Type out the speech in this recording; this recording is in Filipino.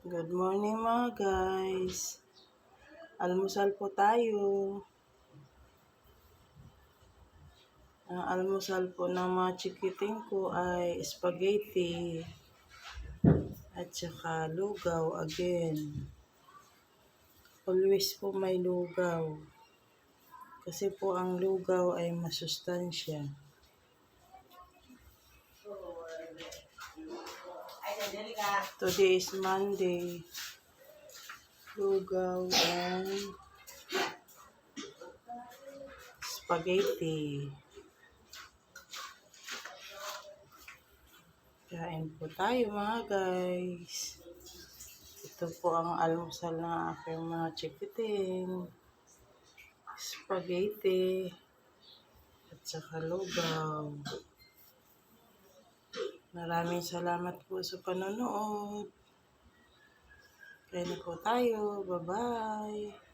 Good morning mga guys. Almusal po tayo. Ang almusal po ng mga chikiting ko ay spaghetti at saka lugaw again. Always po may lugaw. Kasi po ang lugaw ay masustansya. Today is Monday. Lugaw and spaghetti. Kain po tayo mga guys. Ito po ang almusal ng aking mga chikiting. Spaghetti at saka lugaw. Maraming salamat po sa panonood. Kain po tayo. Bye-bye.